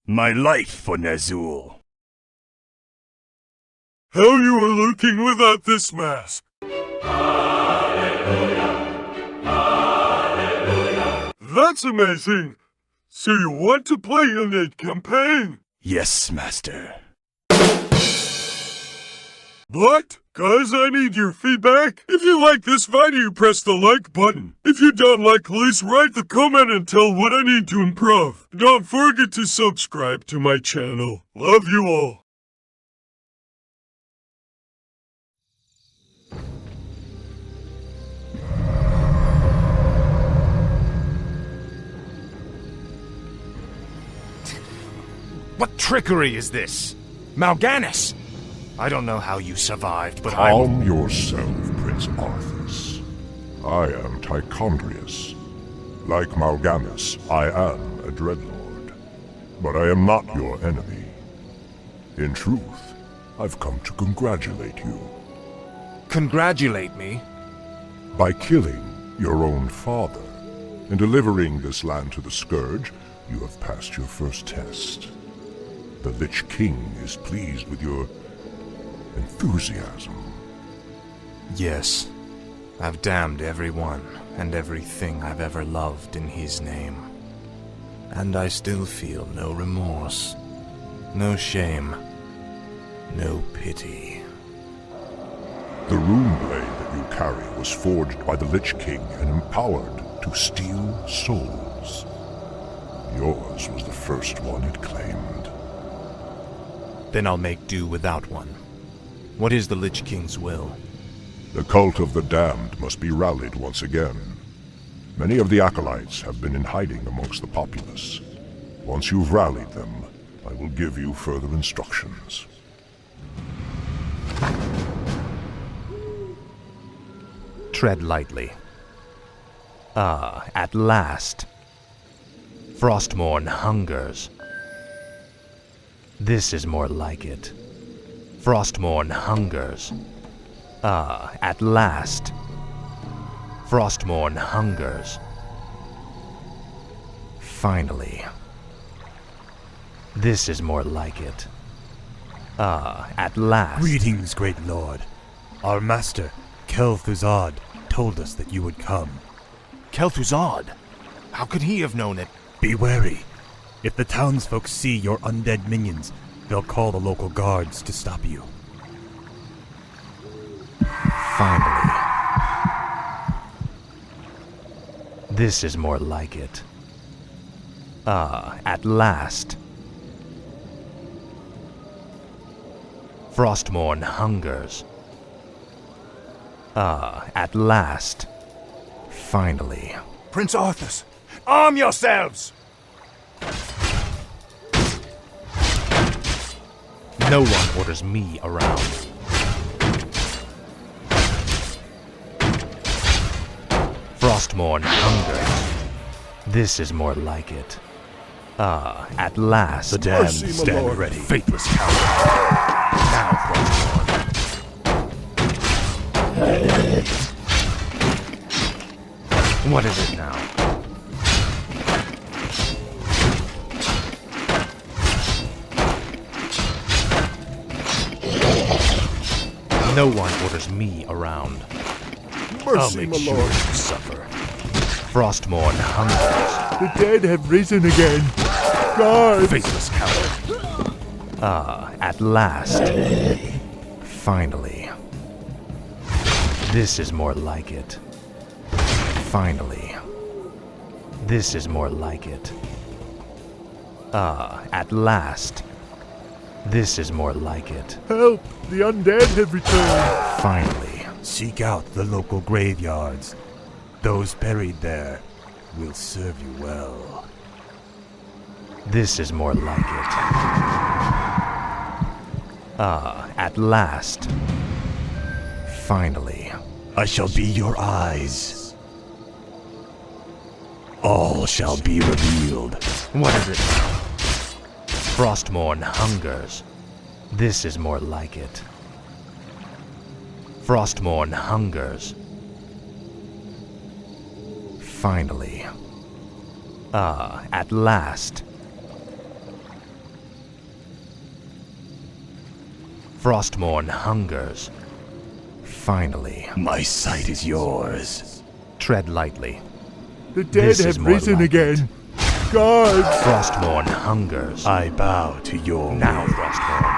My life for Nazul. How you are looking without this mask? That's amazing! So you want to play Undead Campaign? Yes, Master. What? Guys, I need your feedback. If you like this video, press the like button. If you don't like, please write the comment and tell what I need to improve. Don't forget to subscribe to my channel. Love you all. What trickery is this? Mal'Ganis! I don't know how you survived, but Calm yourself, Prince Arthas. I am Tichondrius. Like Mal'Ganis, I am a Dreadlord. But I am not your enemy. In truth, I've come to congratulate you. Congratulate me? By killing your own father and delivering this land to the Scourge, you have passed your first test. The Lich King is pleased with your enthusiasm. Yes. I've damned everyone and everything I've ever loved in his name. And I still feel no remorse, no shame, no pity. The rune blade that you carry was forged by the Lich King and empowered to steal souls. Yours was the first one it claimed. Then I'll make do without one. What is the Lich King's will? The cult of the damned must be rallied once again. Many of the acolytes have been in hiding amongst the populace. Once you've rallied them, I will give you further instructions. Tread lightly. Ah, at last. Frostmourne hungers. This is more like it. Frostmourne hungers. Ah, at last. Frostmourne hungers. Finally. This is more like it. Ah, at last. Greetings, great lord. Our master, Kel'Thuzad, told us that you would come. Kel'Thuzad? How could he have known it? Be wary. If the townsfolk see your undead minions, they'll call the local guards to stop you. Finally. This is more like it. Ah, at last. Frostmourne hungers. Ah, at last. Finally. Prince Arthas, arm yourselves! No one orders me around. Frostmourne hungers. This is more like it. Ah, at last. The damned stand ready. Faithless coward. Now, Frostmourne. What is it now? No one orders me around. I'll make sure you suffer. Frostmourne hungers. The dead have risen again. Guards! Faithless coward. Ah, at last. Finally. This is more like it. Finally. This is more like it. Ah, at last. This is more like it. Help! The undead have returned. Finally. Seek out the local graveyards. Those buried there will serve you well. This is more like it. Ah, at last. Finally. I shall be your eyes. All shall be revealed. What is it now? Frostmourne hungers. This is more like it. Frostmourne hungers. Finally. Ah, at last. Frostmourne hungers. Finally. My sight is yours. Tread lightly. The dead This is have more risen like again. Guards! Frostmourne hungers. I bow to your Now, will. Frostmourne.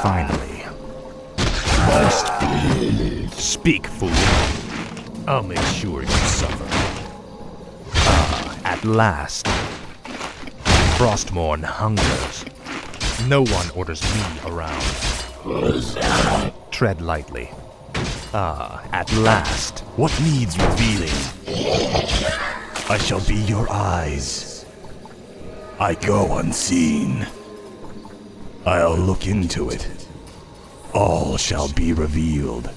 Finally. Speak, fool. I'll make sure you suffer. At last. Frostmourne hungers. No one orders me around. Tread lightly. At last. What needs revealing? I shall be your eyes. I go unseen. I'll look into it. All shall be revealed.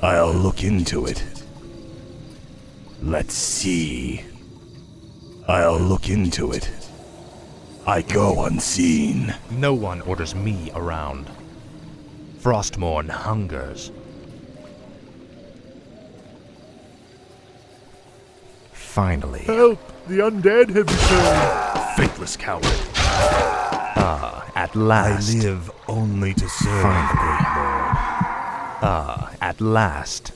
I'll look into it. Let's see. I'll look into it. I go unseen. No one orders me around. Frostmourne hungers. Finally. Help! The undead have returned. Faithless coward. At last. I live only to serve. Finally. At last.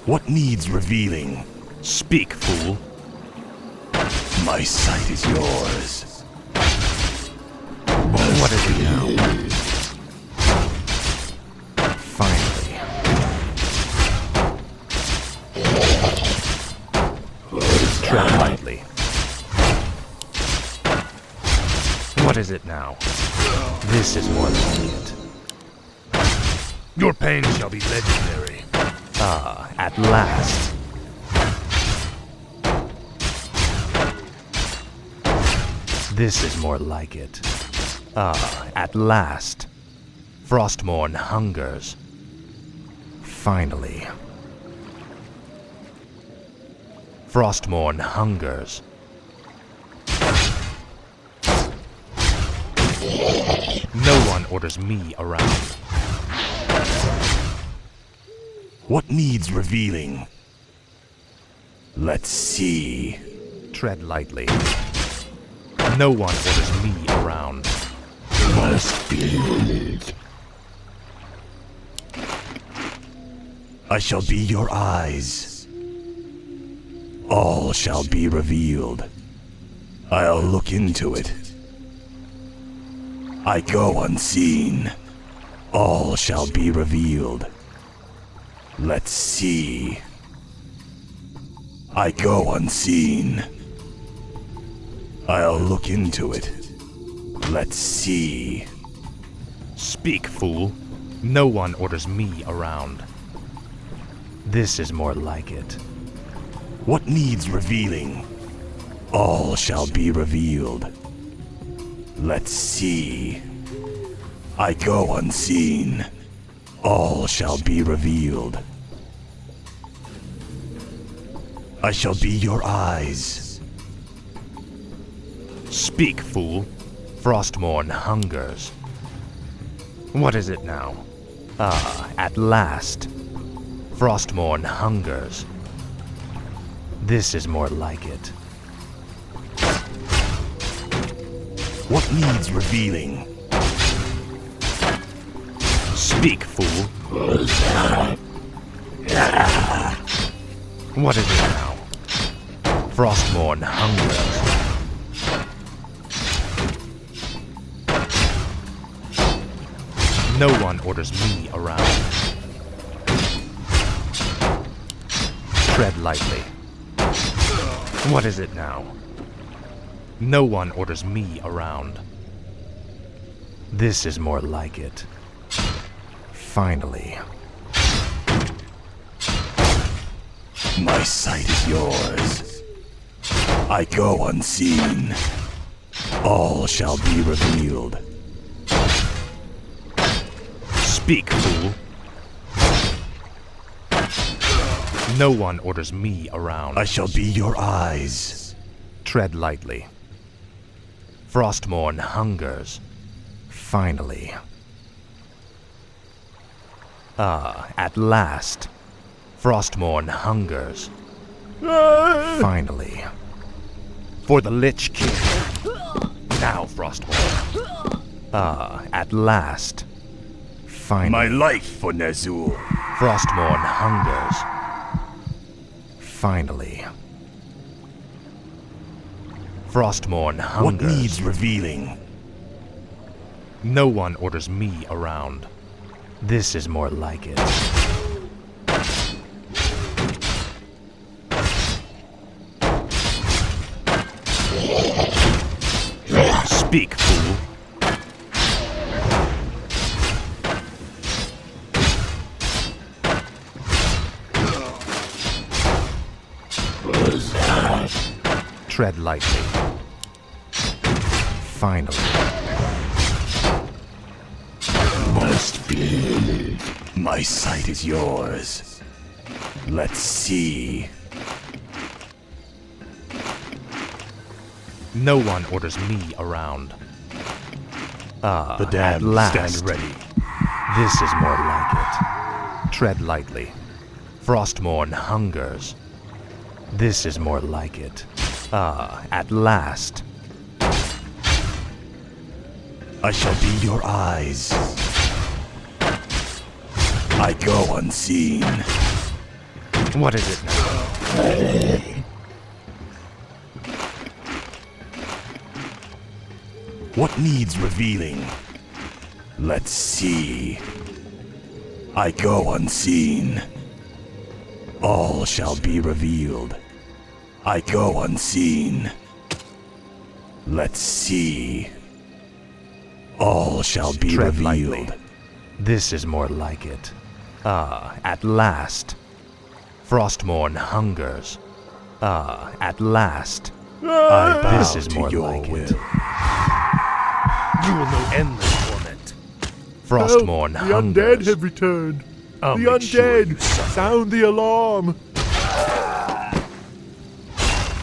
What needs revealing? Speak, fool. My sight is yours. What is it now? Finally. Tread lightly. What is it now? This is more like it. Your pain shall be legendary. At last. This is more like it. At last. Frostmourne hungers. Finally. Frostmourne hungers. No one orders me around. What needs revealing? Let's see. Tread lightly. No one orders me around. Must be. I shall be your eyes. All shall be revealed. I'll look into it. I go unseen. All shall be revealed. Let's see. I go unseen. I'll look into it. Let's see. Speak, fool. No one orders me around. This is more like it. What needs revealing? All shall be revealed. Let's see. I go unseen. All shall be revealed. I shall be your eyes. Speak, fool. Frostmourne hungers. What is it now? At last. Frostmourne hungers. This is more like it. What needs revealing? Speak, fool. What is it now? Frostmourne hungers. No one orders me around. Tread lightly. What is it now? No one orders me around. This is more like it. Finally. My sight is yours. I go unseen. All shall be revealed. Speak, fool. No one orders me around. I shall be your eyes. Tread lightly. Frostmourne hungers. Finally. At last. Frostmourne hungers. Finally. For the Lich King. Now, Frostmourne. At last. Finally. My life for Ner'zhul. Frostmourne hungers. Finally. Frostmourne hungers. What needs revealing? No one orders me around. This is more like it. Speak, fool. Tread lightly. Finally. Must be. My sight is yours. Let's see. No one orders me around. The damned at last. stand ready. This is more like it. Tread lightly. Frostmourne hungers. This is more like it. At last. I shall be your eyes. I go unseen. What is it now? What needs revealing? Let's see. I go unseen. All shall be revealed. I go unseen. Let's see. All shall be Tread revealed. lightly. This is more like it. At last. Frostmourne hungers. At last. I bow This is to more your like will. it. You will know endless torment. Frostmourne Help, the hungers. undead have returned. I'll The make sure you undead! suffer. Sound the alarm!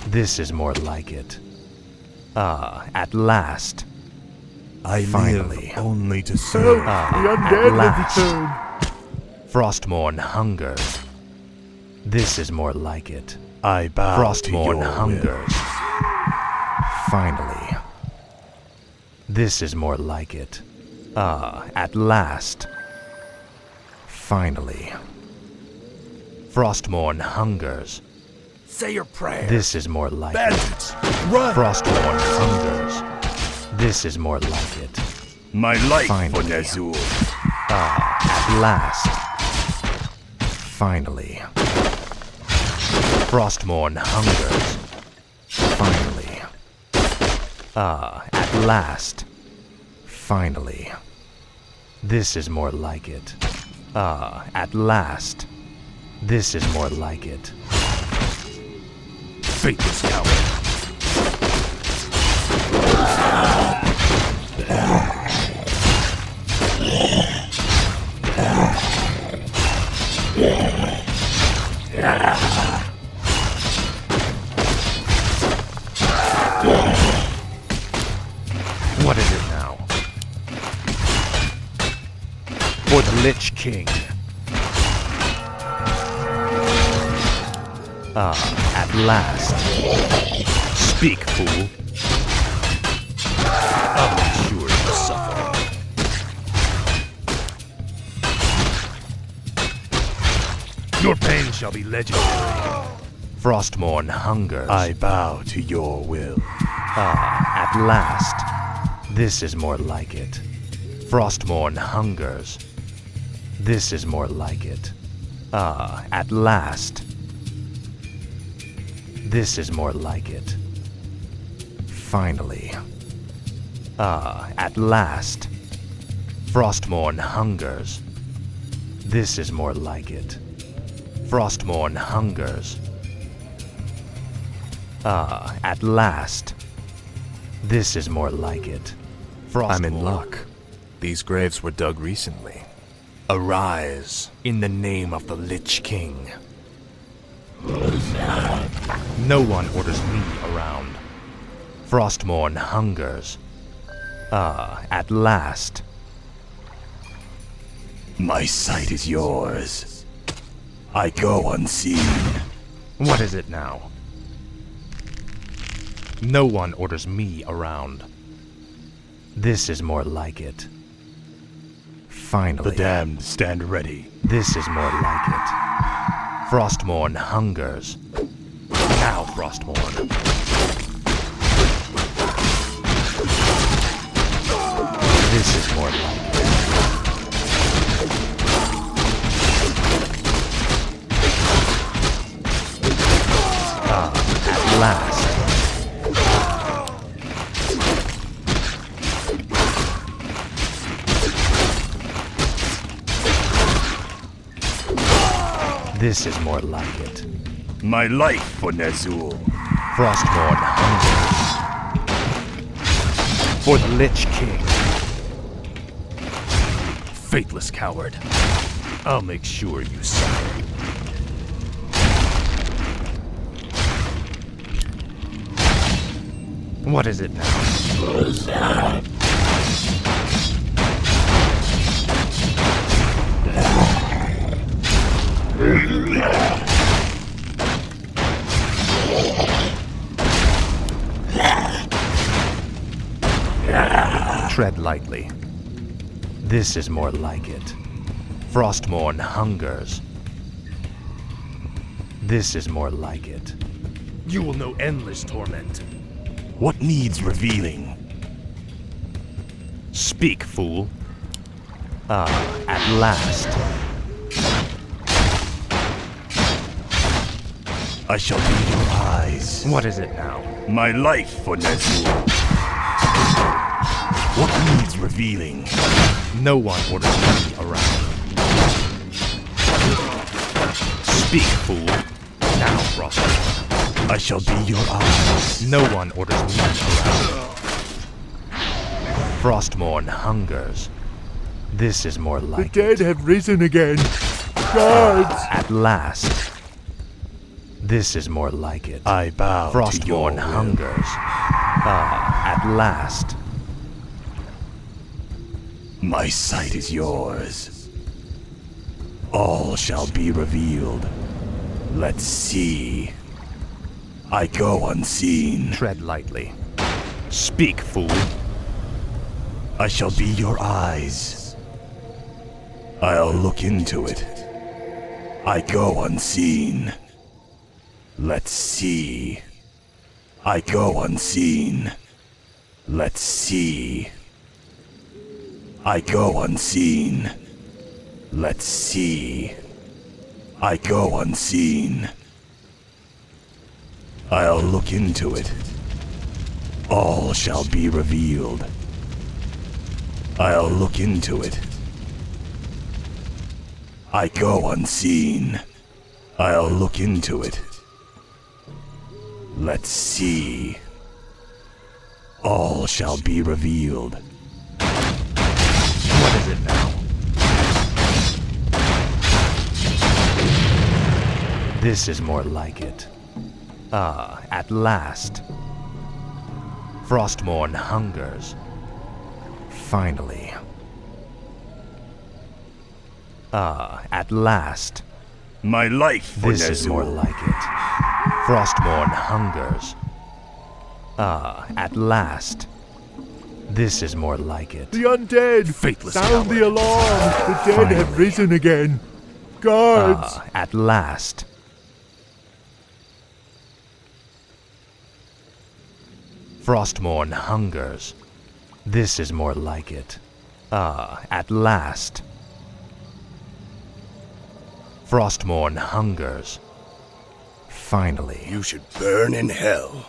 This is more like it. At last. I Finally. live only to Help, serve. the at undead have last. returned. Frostmourne hungers. This is more like it. I bow to your Frostmourne will. hungers. Finally. This is more like it. At last. Finally. Frostmourne hungers. Say your prayer. This is more like it. Bandits, run! Frostmourne hungers. This is more like it. My life Finally. for Ner'zhul. At last. Finally. Frostmourne hungers. Finally. At last. Finally. This is more like it. At last. This is more like it. Faithless coward. What is it now? For the Lich King. At last. Speak, fool. I'll make sure you suffer. Your pain shall be legendary. Frostmourne hungers. I bow to your will. At last. This is more like it. Frostmourne hungers. This is more like it. At last. This is more like it. Finally. At last. Frostmourne hungers. This is more like it. Frostmourne hungers. At last. This is more like it. Frostmourne. I'm in luck. These graves were dug recently. Arise in the name of the Lich King. No one orders me around. Frostmourne hungers. At last. My sight is yours. I go unseen. What is it now? No one orders me around. This is more like it. Finally. The damned stand ready. This is more like it. Frostmourne hungers. Now, Frostmourne. This is more like it. At last. This is more like it. My life for Ner'zhul. Frostmourne hungers. For the Lich King. Faithless coward. I'll make sure you suffer. What is it now? Tread lightly. This is more like it. Frostmourne hungers. This is more like it. You will know endless torment. What needs revealing? Speak, fool. At last. I shall be your eyes. What is it now? My life for Ner'zhul. What needs revealing? No one orders me around. Speak, fool. Now, Frostmourne. I shall be your eyes. No one orders me around. Frostmourne hungers. This is more The like dead it. have risen again. Guards! At last. This is more like it. I bow to your Frostmourne will. hungers. At last. My sight is yours. All shall be revealed. Let's see. I go unseen. Tread lightly. Speak, fool. I shall be your eyes. I'll look into it. I go unseen. Let's see. I go unseen. Let's see. I go unseen. Let's see. I go unseen. I'll look into it. All shall be revealed. I'll look into it. I go unseen. I'll look into it. Let's see. All shall be revealed. What is it now? This is more like it. At last. Frostmourne hungers. Finally. At last. My life for This is more Ner'zhul. like it. Frostmourne hungers. At last. This is more like it. The undead! Faithless Sound the coward. alarm! The dead have Finally. risen again. Guards! At last. Frostmourne hungers. This is more like it. At last. Frostmourne hungers. Finally. You should burn in hell.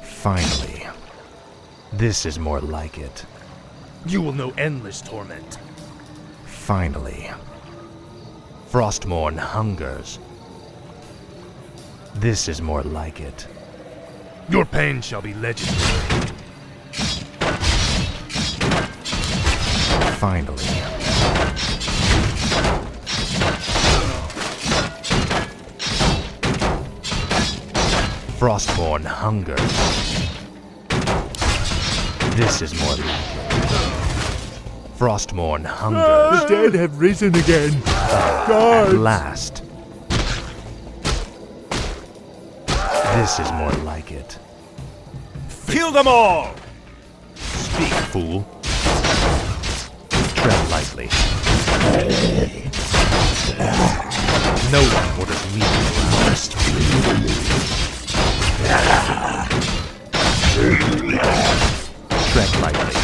Finally. This is more like it. You will know endless torment. Finally. Frostmourne hungers. This is more like it. Your pain shall be legendary. Finally. Frostmourne hungers. This is more like it. Frostmourne hungers. The dead have risen again. At Guards! last. This is more like it. Kill them all! Speak, fool. Tread lightly. No one orders me around. Tread lightly.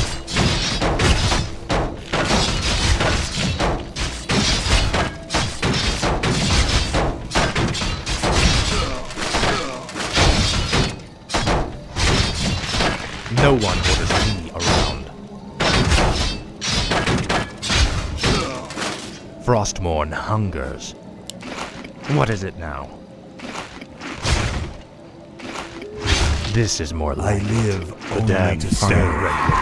No one orders me around. Frostmourne hungers. What is it now? This is more like I live The damned to stand serve. ready.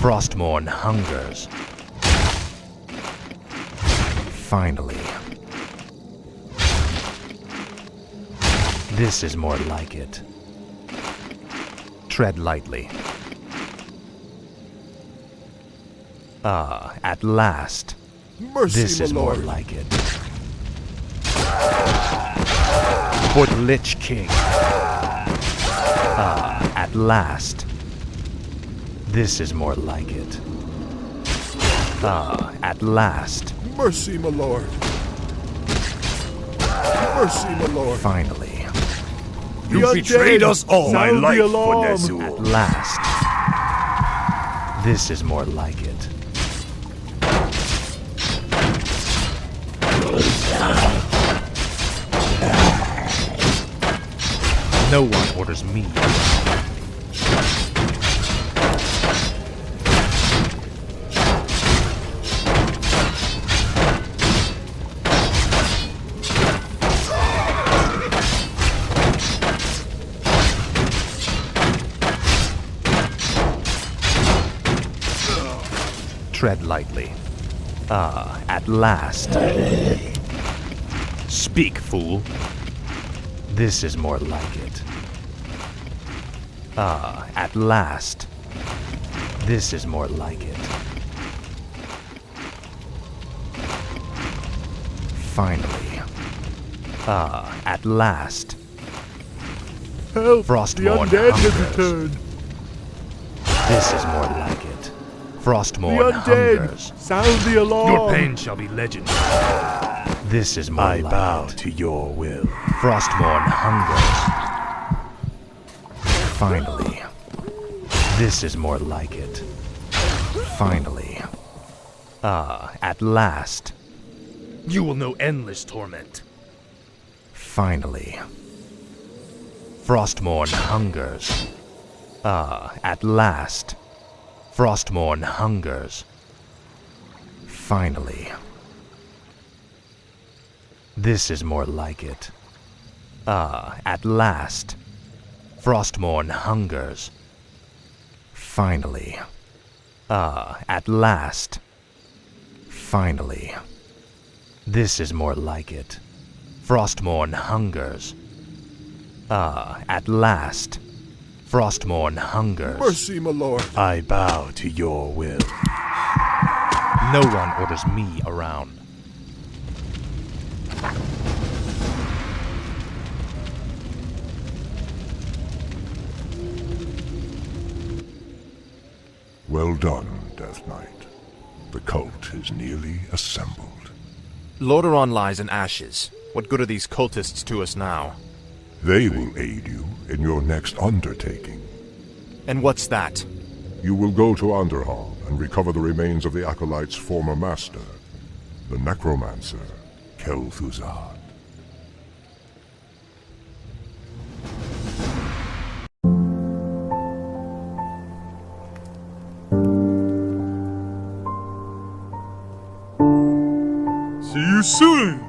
Frostmourne hungers. Finally. This is more like it. Tread lightly. Ah, at last. Mercy, This my is more lord. like it. For the Lich King. Ah, at last. This is more like it. Ah, at last. Mercy, my lord. Mercy, my lord. Finally. The You betrayed undead, us all. My sound the life for alarm. At Nezul. last. This is more like it. No one orders me. Tread lightly. Ah, at last. Speak, fool. This is more like it. Ah, at last. This is more like it. Finally. Ah, at last. Help! The Frostmourne undead has hungers. returned. This is more like it. The Frostmourne undead! hungers. Sound the alarm! Your pain shall be legendary. This is more I like bow it. to your will. Frostmourne hungers. Finally. This is more like it. Finally. Ah, at last. You will know endless torment. Finally. Frostmourne hungers. Ah, at last. Frostmourne hungers. Finally. This is more like it. Ah, at last. Frostmourne hungers. Finally. Ah, at last. Finally. This is more like it. Frostmourne hungers. Ah, at last. Frostmourne hungers. Mercy, my lord. I bow to your will. No one orders me around. Well done, Death Knight. The cult is nearly assembled. Lordaeron lies in ashes. What good are these cultists to us now? They will aid you in your next undertaking. And what's that? You will go to Underhall and recover the remains of the Acolyte's former master, the necromancer, Kel'Thuzad. See you soon!